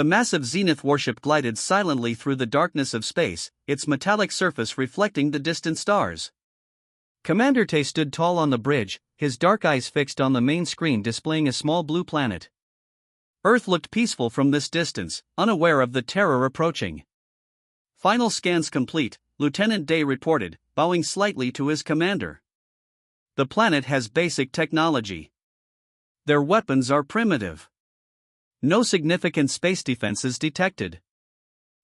The massive Zenith warship glided silently through the darkness of space, its metallic surface reflecting the distant stars. Commander Tay stood tall on the bridge, his dark eyes fixed on the main screen displaying a small blue planet. Earth looked peaceful from this distance, unaware of the terror approaching. Final scans complete, Lieutenant Day reported, bowing slightly to his commander. The planet has basic technology. Their weapons are primitive. No significant space defenses detected.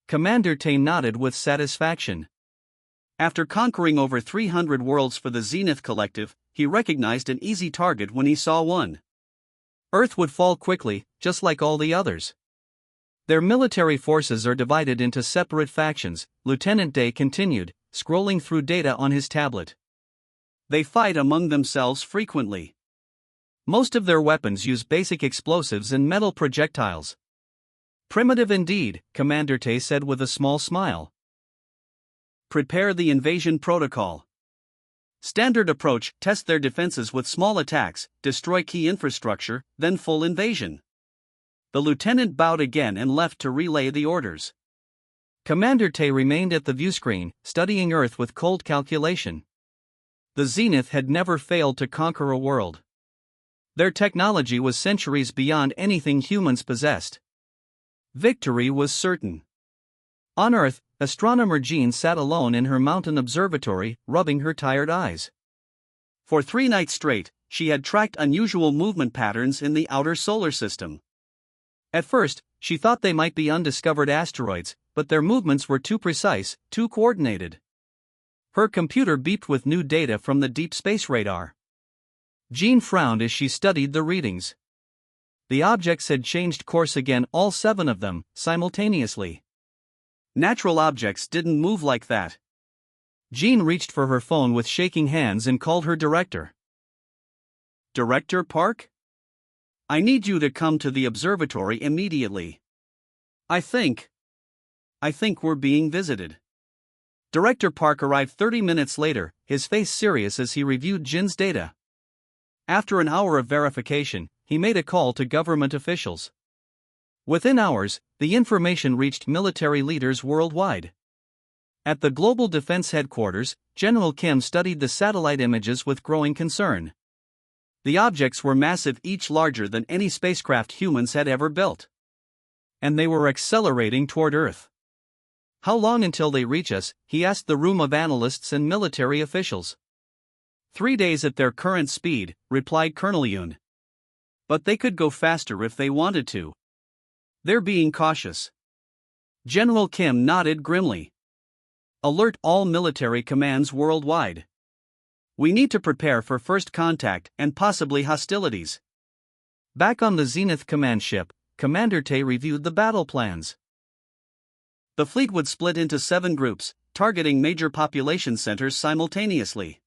Commander Tay nodded with satisfaction. After conquering over 300 worlds for the Zenith Collective, he recognized an easy target when he saw one. Earth would fall quickly, just like all the others. Their military forces are divided into separate factions, Lieutenant Day continued, scrolling through data on his tablet. They fight among themselves frequently. Most of their weapons use basic explosives and metal projectiles. Primitive indeed, Commander Tay said with a small smile. Prepare the invasion protocol. Standard approach: test their defenses with small attacks, destroy key infrastructure, then full invasion. The lieutenant bowed again and left to relay the orders. Commander Tay remained at the viewscreen, studying Earth with cold calculation. The Zenith had never failed to conquer a world. Their technology was centuries beyond anything humans possessed. Victory was certain. On Earth, astronomer Jean sat alone in her mountain observatory, rubbing her tired eyes. For 3 nights straight, she had tracked unusual movement patterns in the outer solar system. At first, she thought they might be undiscovered asteroids, but their movements were too precise, too coordinated. Her computer beeped with new data from the deep space radar. Jean frowned as she studied the readings. The objects had changed course again, all 7 of them, simultaneously. Natural objects didn't move like that. Jean reached for her phone with shaking hands and called her director. Director Park? I need you to come to the observatory immediately. I think we're being visited. Director Park arrived 30 minutes later, his face serious as he reviewed Jin's data. After an hour of verification, he made a call to government officials. Within hours, the information reached military leaders worldwide. At the Global Defense Headquarters, General Kim studied the satellite images with growing concern. The objects were massive, each larger than any spacecraft humans had ever built. And they were accelerating toward Earth. How long until they reach us? He asked the room of analysts and military officials. 3 days at their current speed, replied Colonel Yoon. But they could go faster if they wanted to. They're being cautious. General Kim nodded grimly. Alert all military commands worldwide. We need to prepare for first contact and possibly hostilities. Back on the Zenith command ship, Commander Tay reviewed the battle plans. The fleet would split into 7 groups, targeting major population centers simultaneously.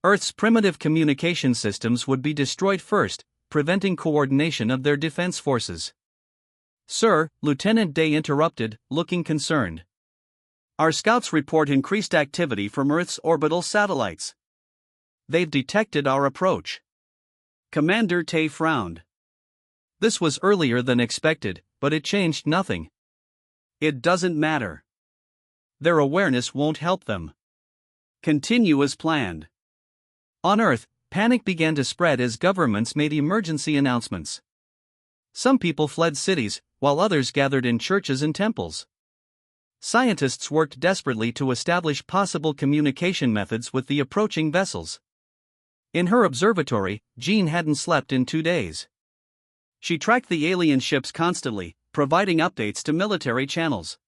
Earth's primitive communication systems would be destroyed first, preventing coordination of their defense forces. Sir, Lieutenant Day interrupted, looking concerned. Our scouts report increased activity from Earth's orbital satellites. They've detected our approach. Commander Tay frowned. This was earlier than expected, but it changed nothing. It doesn't matter. Their awareness won't help them. Continue as planned. On Earth, panic began to spread as governments made emergency announcements. Some people fled cities, while others gathered in churches and temples. Scientists worked desperately to establish possible communication methods with the approaching vessels. In her observatory, Jean hadn't slept in 2 days. She tracked the alien ships constantly, providing updates to military channels.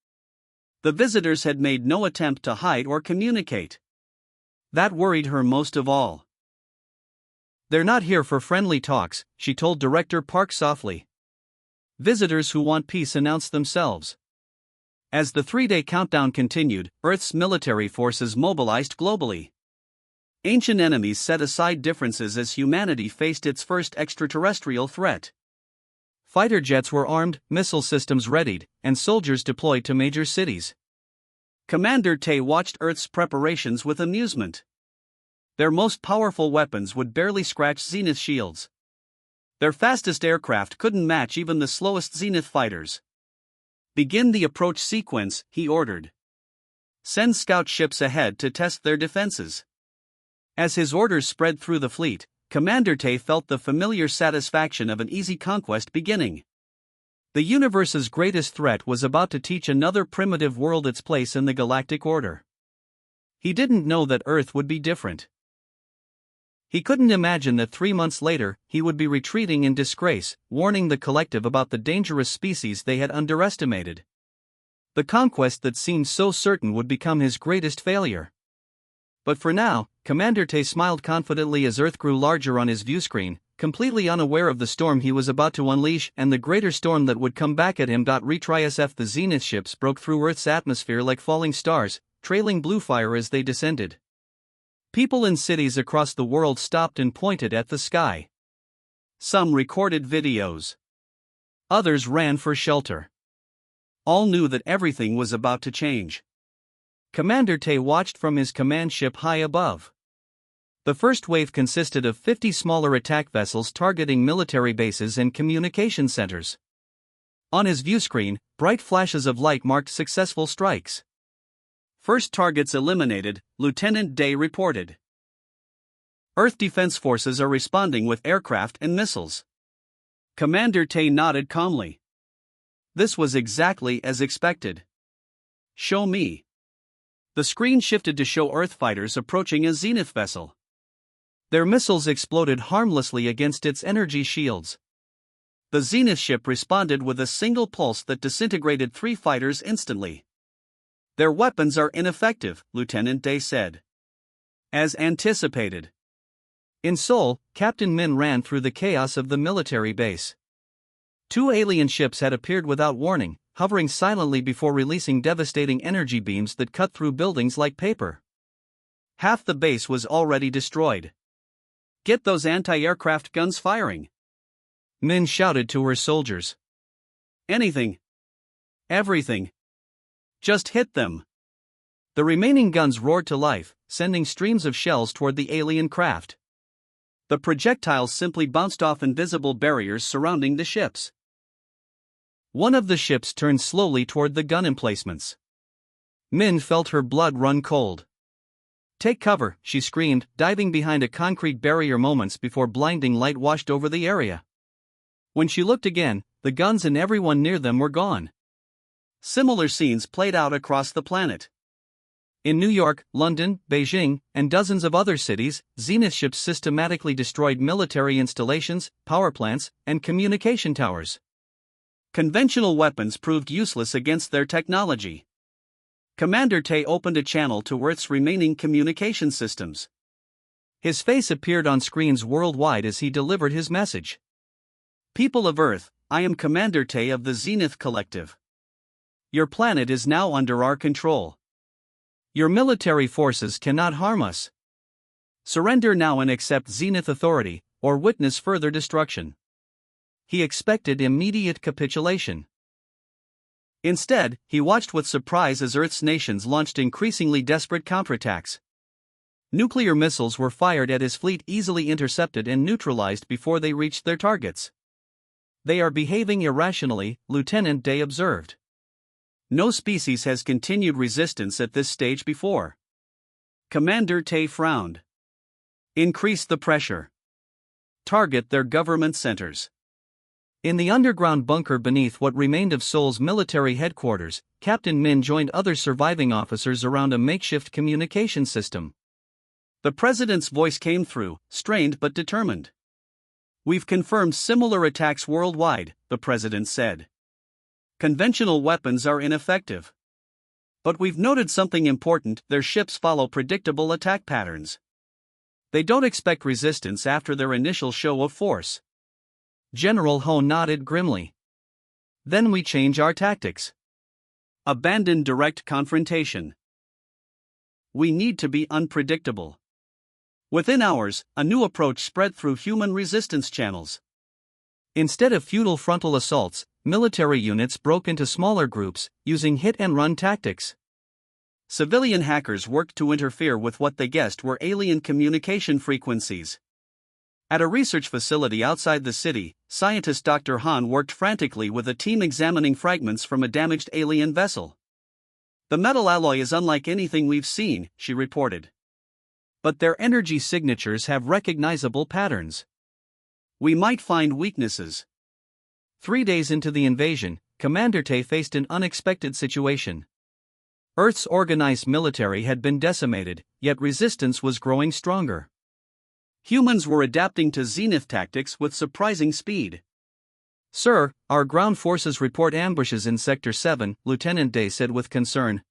The visitors had made no attempt to hide or communicate. That worried her most of all. They're not here for friendly talks, she told Director Park softly. Visitors who want peace announce themselves. As the 3-day countdown continued, Earth's military forces mobilized globally. Ancient enemies set aside differences as humanity faced its first extraterrestrial threat. Fighter jets were armed, missile systems readied, and soldiers deployed to major cities. Commander Tay watched Earth's preparations with amusement. Their most powerful weapons would barely scratch Zenith shields. Their fastest aircraft couldn't match even the slowest Zenith fighters. Begin the approach sequence, he ordered. Send scout ships ahead to test their defenses. As his orders spread through the fleet, Commander Tay felt the familiar satisfaction of an easy conquest beginning. The universe's greatest threat was about to teach another primitive world its place in the galactic order. He didn't know that Earth would be different. He couldn't imagine that 3 months later, he would be retreating in disgrace, warning the collective about the dangerous species they had underestimated. The conquest that seemed so certain would become his greatest failure. But for now, Commander Tay smiled confidently as Earth grew larger on his viewscreen, completely unaware of the storm he was about to unleash and the greater storm that would come back at him. Retry the Zenith ships broke through Earth's atmosphere like falling stars, trailing blue fire as they descended. People in cities across the world stopped and pointed at the sky. Some recorded videos. Others ran for shelter. All knew that everything was about to change. Commander Tay watched from his command ship high above. The first wave consisted of 50 smaller attack vessels targeting military bases and communication centers. On his viewscreen, bright flashes of light marked successful strikes. First targets eliminated, Lieutenant Day reported. Earth Defense Forces are responding with aircraft and missiles. Commander Tay nodded calmly. This was exactly as expected. Show me. The screen shifted to show Earth fighters approaching a Zenith vessel. Their missiles exploded harmlessly against its energy shields. The Zenith ship responded with a single pulse that disintegrated 3 fighters instantly. Their weapons are ineffective, Lieutenant Day said. As anticipated. In Seoul, Captain Min ran through the chaos of the military base. 2 alien ships had appeared without warning, hovering silently before releasing devastating energy beams that cut through buildings like paper. Half the base was already destroyed. Get those anti-aircraft guns firing. Min shouted to her soldiers. Anything. Everything. Just hit them. The remaining guns roared to life, sending streams of shells toward the alien craft. The projectiles simply bounced off invisible barriers surrounding the ships. One of the ships turned slowly toward the gun emplacements. Min felt her blood run cold. Take cover, she screamed, diving behind a concrete barrier moments before blinding light washed over the area. When she looked again, the guns and everyone near them were gone. Similar scenes played out across the planet. In New York, London, Beijing, and dozens of other cities, Zenith ships systematically destroyed military installations, power plants, and communication towers. Conventional weapons proved useless against their technology. Commander Tay opened a channel to Earth's remaining communication systems. His face appeared on screens worldwide as he delivered his message. People of Earth, I am Commander Tay of the Zenith Collective. Your planet is now under our control. Your military forces cannot harm us. Surrender now and accept Zenith authority, or witness further destruction. He expected immediate capitulation. Instead, he watched with surprise as Earth's nations launched increasingly desperate counterattacks. Nuclear missiles were fired at his fleet, easily intercepted and neutralized before they reached their targets. They are behaving irrationally, Lieutenant Day observed. No species has continued resistance at this stage before. Commander Tay frowned. Increase the pressure. Target their government centers. In the underground bunker beneath what remained of Seoul's military headquarters, Captain Min joined other surviving officers around a makeshift communication system. The president's voice came through, strained but determined. We've confirmed similar attacks worldwide, the president said. Conventional weapons are ineffective. But we've noted something important: their ships follow predictable attack patterns. They don't expect resistance after their initial show of force. General Ho nodded grimly. Then we change our tactics. Abandon direct confrontation. We need to be unpredictable. Within hours, a new approach spread through human resistance channels. Instead of futile frontal assaults, military units broke into smaller groups, using hit-and-run tactics. Civilian hackers worked to interfere with what they guessed were alien communication frequencies. At a research facility outside the city, scientist Dr. Han worked frantically with a team examining fragments from a damaged alien vessel. "The metal alloy is unlike anything we've seen," she reported. "But their energy signatures have recognizable patterns. We might find weaknesses." 3 days into the invasion, Commander Tay faced an unexpected situation. Earth's organized military had been decimated, yet resistance was growing stronger. Humans were adapting to zenith tactics with surprising speed. "Sir, our ground forces report ambushes in Sector 7, Lieutenant Day said with concern.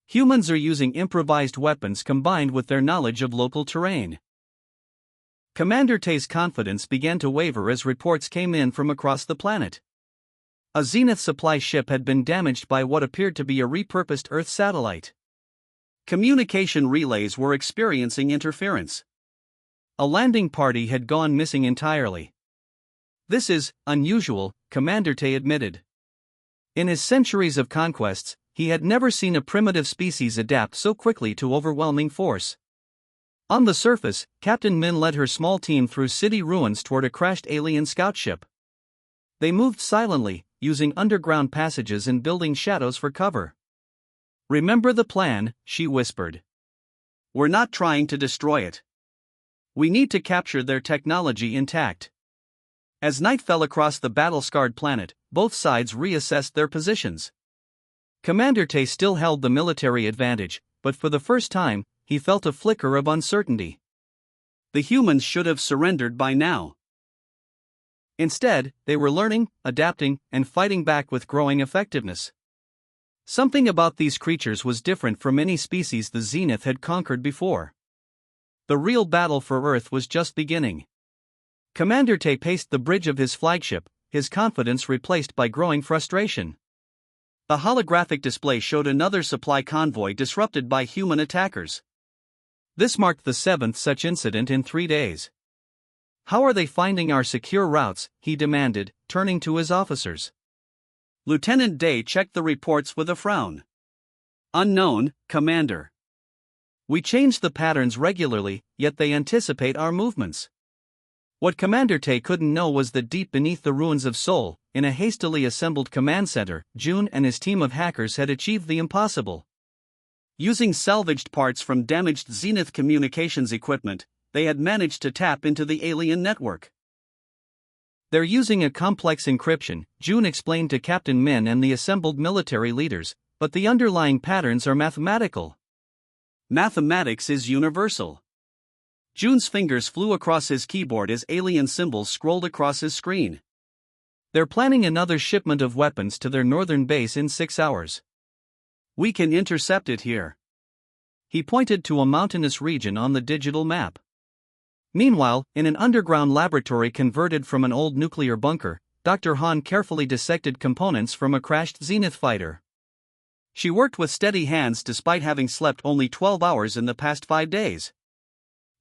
Humans are using improvised weapons combined with their knowledge of local terrain." Commander Tay's confidence began to waver as reports came in from across the planet. A Zenith supply ship had been damaged by what appeared to be a repurposed Earth satellite. Communication relays were experiencing interference. A landing party had gone missing entirely. "This is unusual," Commander Tay admitted. In his centuries of conquests, he had never seen a primitive species adapt so quickly to overwhelming force. On the surface, Captain Min led her small team through city ruins toward a crashed alien scout ship. They moved silently, using underground passages and building shadows for cover. "Remember the plan," she whispered. "We're not trying to destroy it. We need to capture their technology intact." As night fell across the battle-scarred planet, both sides reassessed their positions. Commander Tay still held the military advantage, but for the first time, he felt a flicker of uncertainty. The humans should have surrendered by now. Instead, they were learning, adapting, and fighting back with growing effectiveness. Something about these creatures was different from any species the Zenith had conquered before. The real battle for Earth was just beginning. Commander Tay paced the bridge of his flagship, his confidence replaced by growing frustration. The holographic display showed another supply convoy disrupted by human attackers. This marked the 7th such incident in 3 days. "How are they finding our secure routes?" he demanded, turning to his officers. Lieutenant Day checked the reports with a frown. "Unknown, Commander. We change the patterns regularly, yet they anticipate our movements." What Commander Tay couldn't know was that deep beneath the ruins of Seoul, in a hastily assembled command center, June and his team of hackers had achieved the impossible. Using salvaged parts from damaged Zenith communications equipment, they had managed to tap into the alien network. "They're using a complex encryption," June explained to Captain Min and the assembled military leaders, "but the underlying patterns are mathematical." "Mathematics is universal." June's fingers flew across his keyboard as alien symbols scrolled across his screen. "They're planning another shipment of weapons to their northern base in 6 hours. We can intercept it here." He pointed to a mountainous region on the digital map. Meanwhile, in an underground laboratory converted from an old nuclear bunker, Dr. Han carefully dissected components from a crashed Zenith fighter. She worked with steady hands despite having slept only 12 hours in the past 5 days.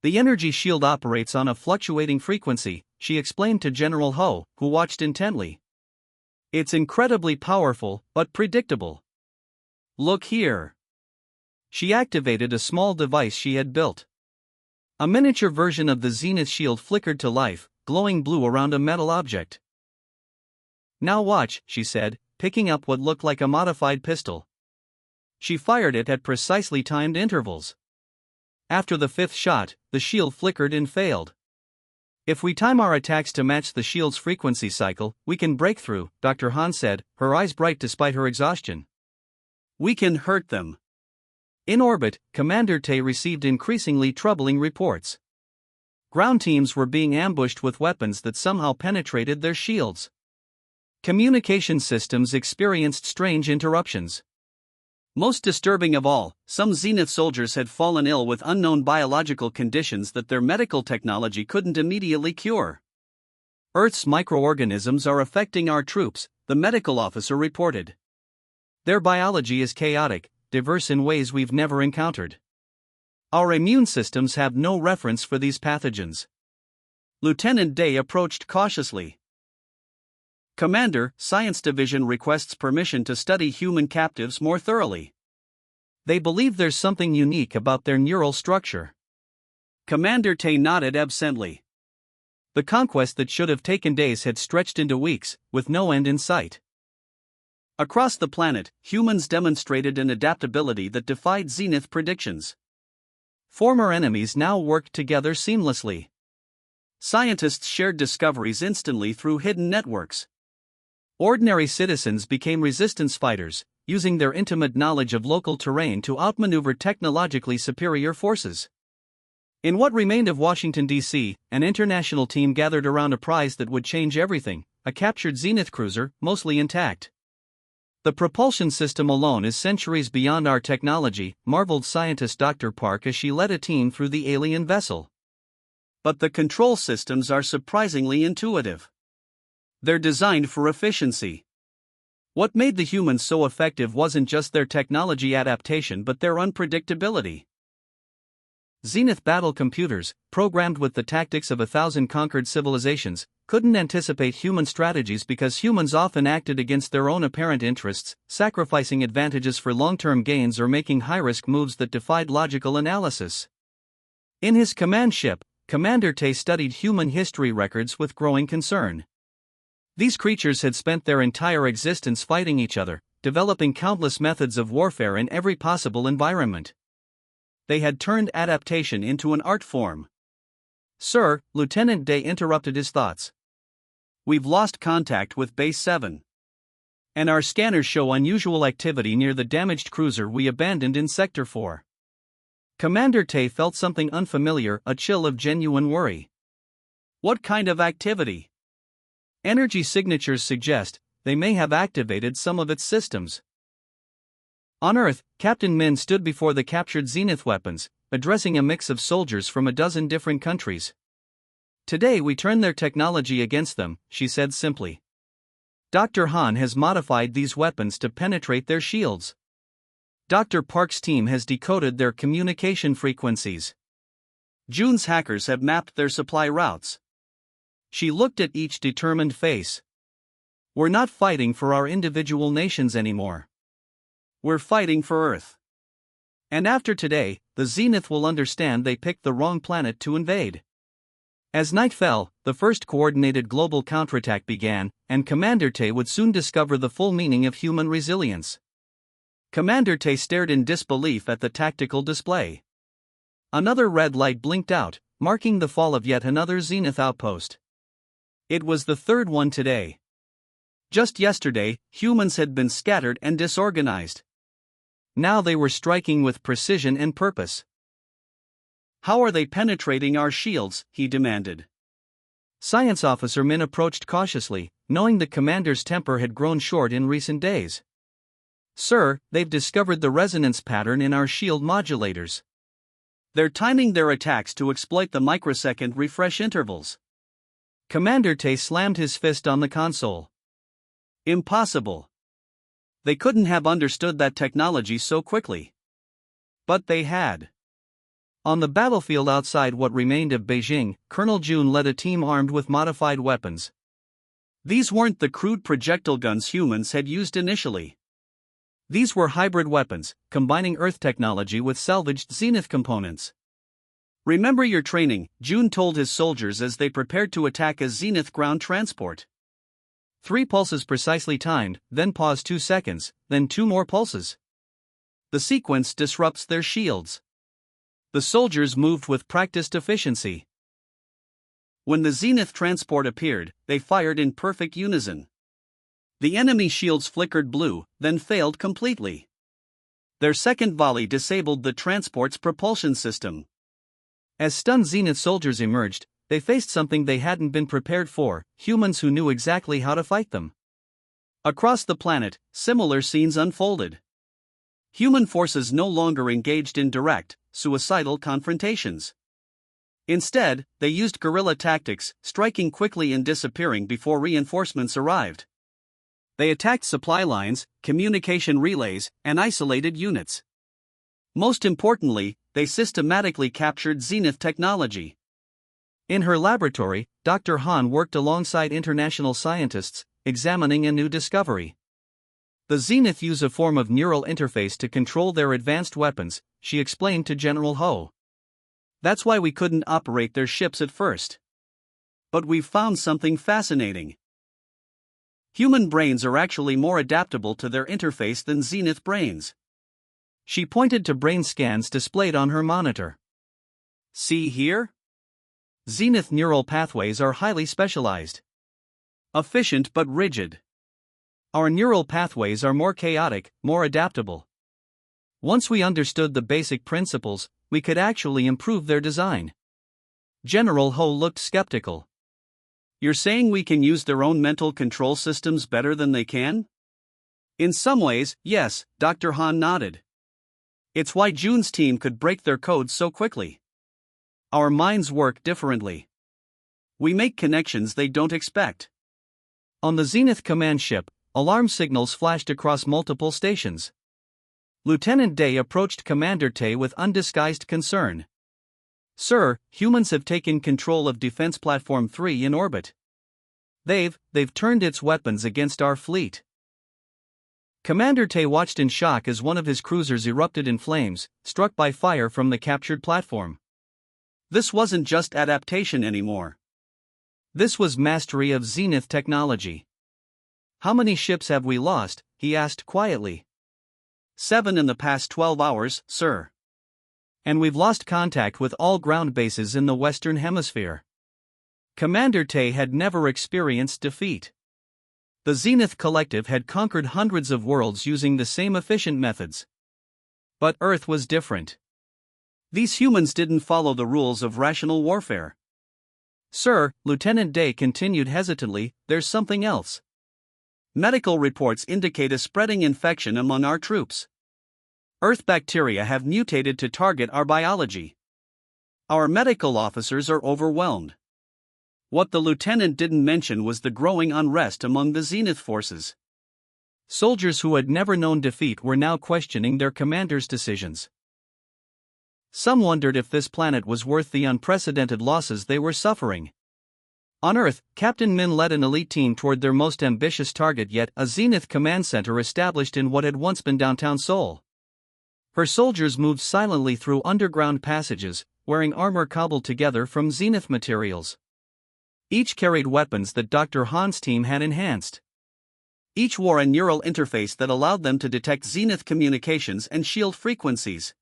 "The energy shield operates on a fluctuating frequency," she explained to General Ho, who watched intently. "It's incredibly powerful, but predictable. Look here." She activated a small device she had built. A miniature version of the Zenith shield flickered to life, glowing blue around a metal object. "Now watch," she said, picking up what looked like a modified pistol. She fired it at precisely timed intervals. After the 5th shot, the shield flickered and failed. "If we time our attacks to match the shield's frequency cycle, we can break through," Dr. Han said, her eyes bright despite her exhaustion. "We can hurt them." In orbit, Commander Tay received increasingly troubling reports. Ground teams were being ambushed with weapons that somehow penetrated their shields. Communication systems experienced strange interruptions. Most disturbing of all, some Zenith soldiers had fallen ill with unknown biological conditions that their medical technology couldn't immediately cure. "Earth's microorganisms are affecting our troops," the medical officer reported. "Their biology is chaotic, diverse in ways we've never encountered. Our immune systems have no reference for these pathogens." Lieutenant Day approached cautiously. "Commander, Science Division requests permission to study human captives more thoroughly. They believe there's something unique about their neural structure." Commander Tay nodded absently. The conquest that should have taken days had stretched into weeks, with no end in sight. Across the planet, humans demonstrated an adaptability that defied Zenith predictions. Former enemies now worked together seamlessly. Scientists shared discoveries instantly through hidden networks. Ordinary citizens became resistance fighters, using their intimate knowledge of local terrain to outmaneuver technologically superior forces. In what remained of Washington, D.C., an international team gathered around a prize that would change everything: a captured Zenith cruiser, mostly intact. The propulsion system alone is centuries beyond our technology, marveled scientist Dr. Park as she led a team through the alien vessel. But the control systems are surprisingly intuitive. They're designed for efficiency. What made the humans so effective wasn't just their technology adaptation but their unpredictability. Zenith battle computers, programmed with the tactics of 1,000 conquered civilizations, couldn't anticipate human strategies because humans often acted against their own apparent interests, sacrificing advantages for long-term gains or making high-risk moves that defied logical analysis. In his command ship, Commander Tay studied human history records with growing concern. These creatures had spent their entire existence fighting each other, developing countless methods of warfare in every possible environment. They had turned adaptation into an art form. "Sir," Lieutenant Day interrupted his thoughts. "We've lost contact with Base 7. And our scanners show unusual activity near the damaged cruiser we abandoned in Sector 4. Commander Tay felt something unfamiliar, a chill of genuine worry. "What kind of activity?" "Energy signatures suggest they may have activated some of its systems." On Earth, Captain Min stood before the captured Zenith weapons, addressing a mix of soldiers from a dozen different countries. "Today we turn their technology against them," she said simply. "Dr. Han has modified these weapons to penetrate their shields. Dr. Park's team has decoded their communication frequencies. June's hackers have mapped their supply routes." She looked at each determined face. "We're not fighting for our individual nations anymore. We're fighting for Earth. And after today, the Zenith will understand they picked the wrong planet to invade." As night fell, the first coordinated global counterattack began, and Commander Tay would soon discover the full meaning of human resilience. Commander Tay stared in disbelief at the tactical display. Another red light blinked out, marking the fall of yet another Zenith outpost. It was the third one today. Just yesterday, humans had been scattered and disorganized. Now they were striking with precision and purpose. "How are they penetrating our shields?" he demanded. Science Officer Min approached cautiously, knowing the commander's temper had grown short in recent days. "Sir, they've discovered the resonance pattern in our shield modulators. They're timing their attacks to exploit the microsecond refresh intervals." Commander Tay slammed his fist on the console. "Impossible. They couldn't have understood that technology so quickly." But they had. On the battlefield outside what remained of Beijing, Colonel June led a team armed with modified weapons. These weren't the crude projectile guns humans had used initially. These were hybrid weapons, combining Earth technology with salvaged Zenith components. "Remember your training," June told his soldiers as they prepared to attack a Zenith ground transport. 3 pulses precisely timed, then pause 2 seconds, then 2 more pulses. The sequence disrupts their shields. The soldiers moved with practiced efficiency. When the Zenith transport appeared, they fired in perfect unison. The enemy shields flickered blue, then failed completely. Their second volley disabled the transport's propulsion system. As stunned Zenith soldiers emerged, they faced something they hadn't been prepared for: humans who knew exactly how to fight them. Across the planet, similar scenes unfolded. Human forces no longer engaged in direct, suicidal confrontations. Instead, they used guerrilla tactics, striking quickly and disappearing before reinforcements arrived. They attacked supply lines, communication relays, and isolated units. Most importantly, they systematically captured Zenith technology. In her laboratory, Dr. Han worked alongside international scientists, examining a new discovery. The Zenith use a form of neural interface to control their advanced weapons, she explained to General Ho. That's why we couldn't operate their ships at first. But we've found something fascinating. Human brains are actually more adaptable to their interface than Zenith brains. She pointed to brain scans displayed on her monitor. See here? Zenith neural pathways are highly specialized. Efficient but rigid. Our neural pathways are more chaotic, more adaptable. Once we understood the basic principles, we could actually improve their design. General Ho looked skeptical. You're saying we can use their own mental control systems better than they can? In some ways, yes, Dr. Han nodded. It's why June's team could break their codes so quickly. Our minds work differently. We make connections they don't expect. On the Zenith command ship, alarm signals flashed across multiple stations. Lieutenant Day approached Commander Tay with undisguised concern. Sir, humans have taken control of Defense Platform 3 in orbit. They've turned its weapons against our fleet. Commander Tay watched in shock as one of his cruisers erupted in flames, struck by fire from the captured platform. This wasn't just adaptation anymore. This was mastery of Zenith technology. How many ships have we lost? He asked quietly. 7 in the past 12 hours, sir. And we've lost contact with all ground bases in the Western Hemisphere. Commander Tay had never experienced defeat. The Zenith Collective had conquered hundreds of worlds using the same efficient methods. But Earth was different. These humans didn't follow the rules of rational warfare. Sir, Lieutenant Day continued hesitantly, there's something else. Medical reports indicate a spreading infection among our troops. Earth bacteria have mutated to target our biology. Our medical officers are overwhelmed. What the lieutenant didn't mention was the growing unrest among the Zenith forces. Soldiers who had never known defeat were now questioning their commander's decisions. Some wondered if this planet was worth the unprecedented losses they were suffering. On Earth, Captain Min led an elite team toward their most ambitious target yet, a Zenith command center established in what had once been downtown Seoul. Her soldiers moved silently through underground passages, wearing armor cobbled together from Zenith materials. Each carried weapons that Dr. Han's team had enhanced. Each wore a neural interface that allowed them to detect Zenith communications and shield frequencies.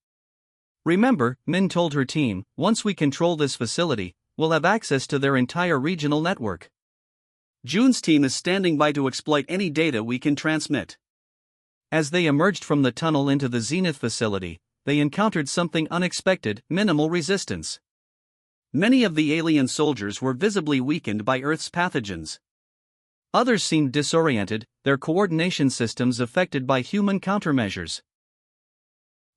Remember, Min told her team, once we control this facility, we'll have access to their entire regional network. June's team is standing by to exploit any data we can transmit. As they emerged from the tunnel into the Zenith facility, they encountered something unexpected: minimal resistance. Many of the alien soldiers were visibly weakened by Earth's pathogens. Others seemed disoriented, their coordination systems affected by human countermeasures.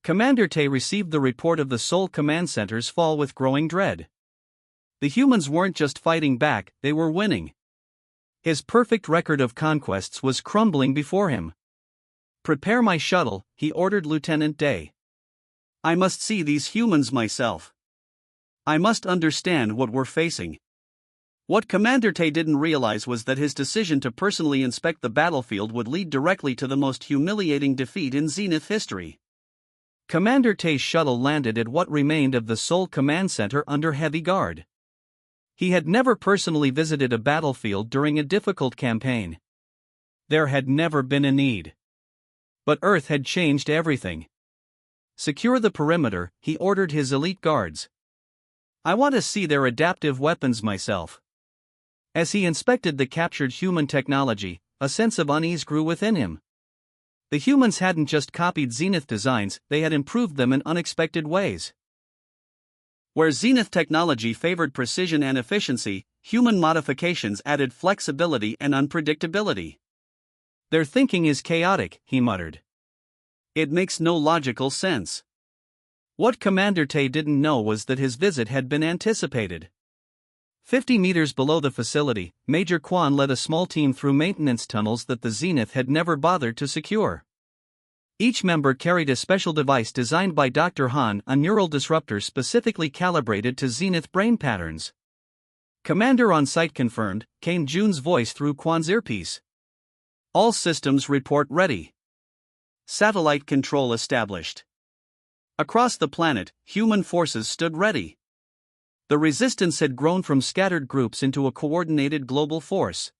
Commander Tay received the report of the Seoul Command Center's fall with growing dread. The humans weren't just fighting back, they were winning. His perfect record of conquests was crumbling before him. Prepare my shuttle, he ordered Lieutenant Day. I must see these humans myself. I must understand what we're facing. What Commander Tay didn't realize was that his decision to personally inspect the battlefield would lead directly to the most humiliating defeat in Zenith history. Commander Tay's shuttle landed at what remained of the Seoul Command Center under heavy guard. He had never personally visited a battlefield during a difficult campaign. There had never been a need. But Earth had changed everything. Secure the perimeter, he ordered his elite guards. I want to see their adaptive weapons myself. As he inspected the captured human technology, a sense of unease grew within him. The humans hadn't just copied Zenith designs, they had improved them in unexpected ways. Where Zenith technology favored precision and efficiency, human modifications added flexibility and unpredictability. Their thinking is chaotic, he muttered. It makes no logical sense. What Commander Tay didn't know was that his visit had been anticipated. 50 meters below the facility, Major Kwan led a small team through maintenance tunnels that the Zenith had never bothered to secure. Each member carried a special device designed by Dr. Han, a neural disruptor specifically calibrated to Zenith brain patterns. Commander on site confirmed, came June's voice through Kwan's earpiece. All systems report ready. Satellite control established. Across the planet, human forces stood ready. The resistance had grown from scattered groups into a coordinated global force.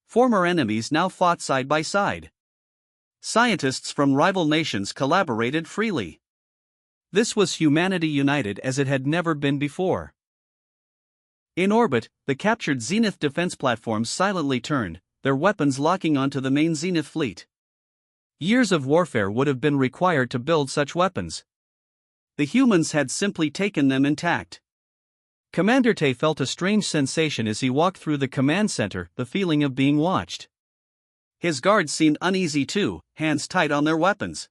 Former enemies now fought side by side. Scientists from rival nations collaborated freely. This was humanity united as it had never been before. In orbit, the captured Zenith defense platforms silently turned, their weapons locking onto the main Zenith fleet. Years of warfare would have been required to build such weapons. The humans had simply taken them intact. Commander Tay felt a strange sensation as he walked through the command center, the feeling of being watched. His guards seemed uneasy too, hands tight on their weapons.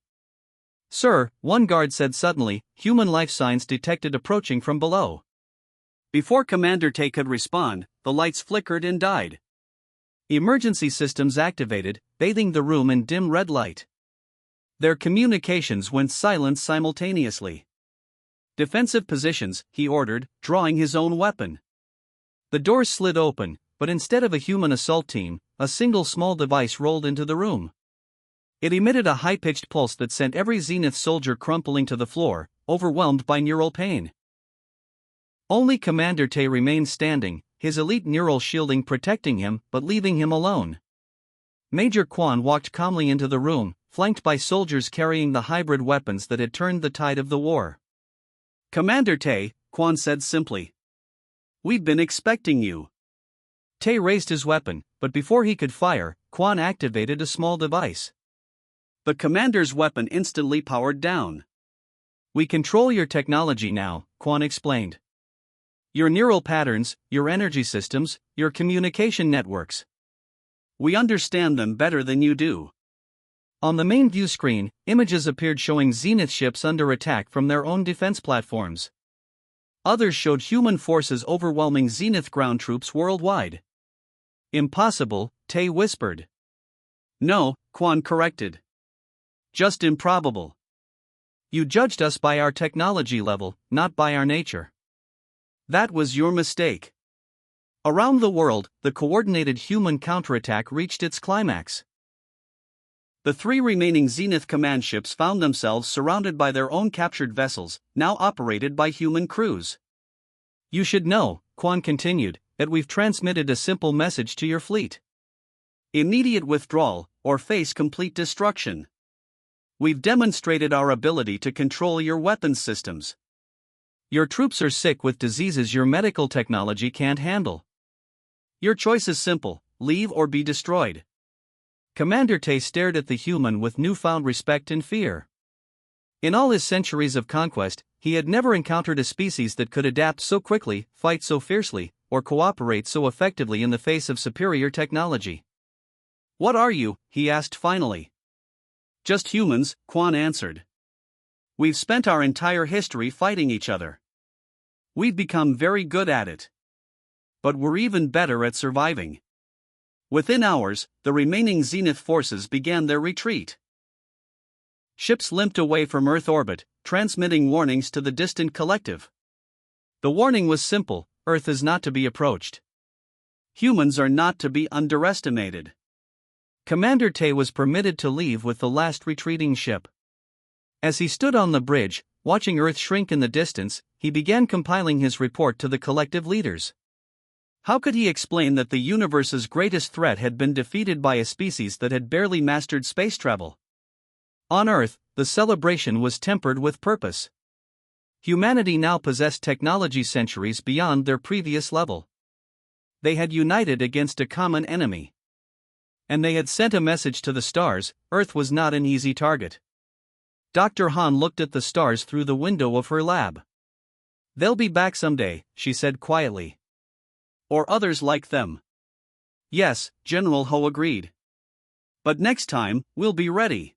"Sir," one guard said suddenly, human life signs detected approaching from below. Before Commander Tay could respond, the lights flickered and died. Emergency systems activated, bathing the room in dim red light. Their communications went silent simultaneously. "Defensive positions," he ordered, drawing his own weapon. The doors slid open, but instead of a human assault team, a single small device rolled into the room. It emitted a high-pitched pulse that sent every Zenith soldier crumpling to the floor, overwhelmed by neural pain. Only Commander Tay remained standing, his elite neural shielding protecting him but leaving him alone. Major Quan walked calmly into the room, flanked by soldiers carrying the hybrid weapons that had turned the tide of the war. "Commander Tay," Quan said simply. "We've been expecting you." Tay raised his weapon, but before he could fire, Quan activated a small device. The commander's weapon instantly powered down. "We control your technology now," Quan explained. "Your neural patterns, your energy systems, your communication networks. We understand them better than you do." On the main view screen, images appeared showing Zenith ships under attack from their own defense platforms. Others showed human forces overwhelming Zenith ground troops worldwide. "Impossible," Tay whispered. "No," Quan corrected. "Just improbable. You judged us by our technology level, not by our nature. That was your mistake." Around the world, the coordinated human counterattack reached its climax. The three remaining Zenith command ships found themselves surrounded by their own captured vessels, now operated by human crews. "You should know," Quan continued, "that we've transmitted a simple message to your fleet. Immediate withdrawal, or face complete destruction. We've demonstrated our ability to control your weapons systems. Your troops are sick with diseases your medical technology can't handle. Your choice is simple: leave or be destroyed." Commander Tay stared at the human with newfound respect and fear. In all his centuries of conquest, he had never encountered a species that could adapt so quickly, fight so fiercely, or cooperate so effectively in the face of superior technology. "What are you?" he asked finally. "Just humans," Quan answered. "We've spent our entire history fighting each other. We've become very good at it. But we're even better at surviving." Within hours, the remaining Zenith forces began their retreat. Ships limped away from Earth orbit, transmitting warnings to the distant collective. The warning was simple: Earth is not to be approached. Humans are not to be underestimated. Commander Tay was permitted to leave with the last retreating ship. As he stood on the bridge, watching Earth shrink in the distance, he began compiling his report to the collective leaders. How could he explain that the universe's greatest threat had been defeated by a species that had barely mastered space travel? On Earth, the celebration was tempered with purpose. Humanity now possessed technology centuries beyond their previous level. They had united against a common enemy. And they had sent a message to the stars: Earth was not an easy target. Dr. Han looked at the stars through the window of her lab. "They'll be back someday," she said quietly. "Or others like them." "Yes," General Ho agreed. "But next time, we'll be ready."